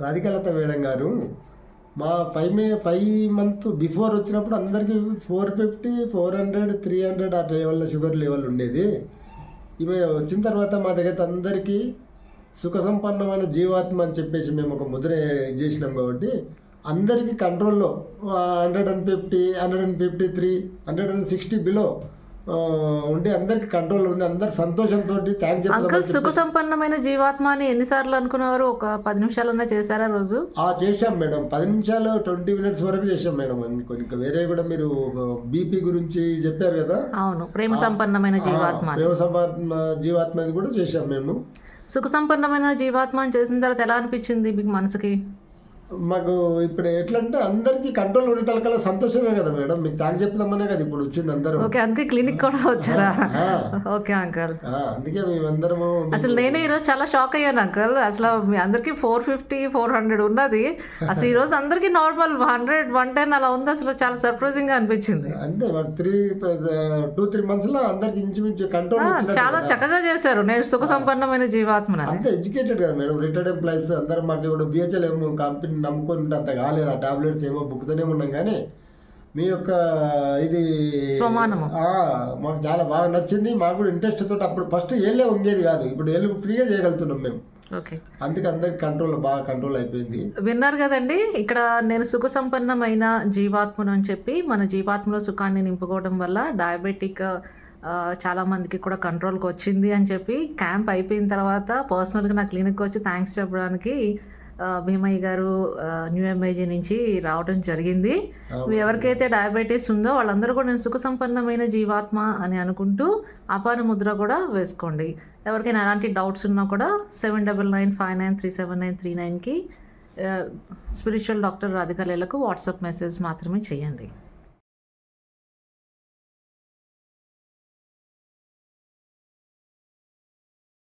రాధికాలత madam గారు మా 5 month before వచ్చినప్పుడు అందరికీ 450, 400, 300 ఆ లెవెల్లో షుగర్ లెవెల్ ఉండేది. ఈమె వచ్చిన తర్వాత మా దగ్గర అందరికీ సుఖ సంపన్నమైన జీవాత్మ అని చెప్పేసి మేము ఒక ముద్ర చేసినాం కాబట్టి అందరికీ కంట్రోల్లో 150, 153, 160 బిలో ఉండి అందరికి కంట్రోల్ ఉంది. అందరు సంతోషంతో థ్యాంక్స్ అంకుల్, సుఖ చెప్తాం. సంపన్నమైన జీవాత్మ అని ఎన్నిసార్లు అనుకునేవారు? ఒక 10 నిమిషాలన్నా చేశారా రోజు? చేసాం మేడం. 10 నిమిషాలు 20 మినిట్స్ వరకు చేసాం మేడం. ఇంకా వేరే కూడా మీరు బీపీ గురించి చెప్పారు కదా. అవును, ప్రేమ సంపన్నమైన జీవాత్మ. ప్రేమ సంపన్న జీవాత్మ కూడా చేసాం మేము. సుఖ సంపన్నమైన జీవాత్మ అని చేసిన తర్వాత ఎలా అనిపించింది మీకు మనసుకి? మాకు ఇప్పుడు ఎట్లా అంటే అందరికి కంట్రోల్ ఉండటానికల్లా సంతోషమే కదా మేడం. మీకు థ్యాంక్స్ చెప్తామనే కదా ఇప్పుడు వచ్చింది అందరూ. ఓకే, అందుకే క్లినిక్ కూడా వచ్చారా? ఓకే అంకల్, అందుకే మేమందరము. అసలు నేనే ఈరోజు చాలా షాక్ అయ్యాను అంకల్. అసలు మీ అందరికి 450, 400 ఉన్నది, అసలు ఈరోజు అందరికి నార్మల్ 100, 110 అలా ఉంది. అసలు చాలా సర్ప్రైజింగ్ గా అనిపించింది. అంటే మాకు 2-3 months లో అందరికి ఇంచుమించు కంట్రోల్ చాలా చక్కగా చేశారు. నేను సుఖ సంపన్నమైన జీవాత్మ అంతే ఎడ్యుకేటెడ్ కదా మేడం. రిటైర్డ్ ఎంప్లాయీస్ అందరూ మాకు ఇప్పుడు బిహెచ్ఎల్ ఏమో కంపెనీ నమ్ముకొని ఉంటే అంత కాలేదు. ఆ టాబ్లెట్స్ ఏమో బుక్తూనే ఉన్నాం. కానీ మీ యొక్క ఇది స్వమానము మాకు చాలా బాగా నచ్చింది. మాకు కూడా ఇంట్రెస్ట్ తోటి అప్పుడు ఫస్ట్ ఏళ్ళే ఉండేది కాదు, ఇప్పుడు ఏళ్ళు ఫ్రీగా చేయగలుగుతున్నాం మేము. ఓకే, అందుకే అందరికి బాగా కంట్రోల్ అయిపోయింది. విన్నారు కదండి. ఇక్కడ నేను సుఖ సంపన్నమైన జీవాత్మను అని చెప్పి మన జీవాత్మలో సుఖాన్ని నింపుకోవడం వల్ల డయాబెటిక్ చాలామందికి కూడా కంట్రోల్కి వచ్చింది అని చెప్పి క్యాంప్ అయిపోయిన తర్వాత పర్సనల్గా నా క్లినిక్కి వచ్చి థ్యాంక్స్ చెప్పడానికి భీమయ్య గారు న్యూ ఎంఐజీ నుంచి రావడం జరిగింది. ఎవరికైతే డయాబెటీస్ ఉందో వాళ్ళందరూ కూడా నేను సుఖ సంపన్నమైన జీవాత్మ అని అనుకుంటూ అపాన ముద్ర కూడా వేసుకోండి. ఎవరికైనా ఎలాంటి డౌట్స్ ఉన్నా కూడా 7995937939కి స్పిరిచువల్ డాక్టర్ రాధికా లీలకు వాట్సాప్ మెసేజ్ మాత్రమే చేయండి.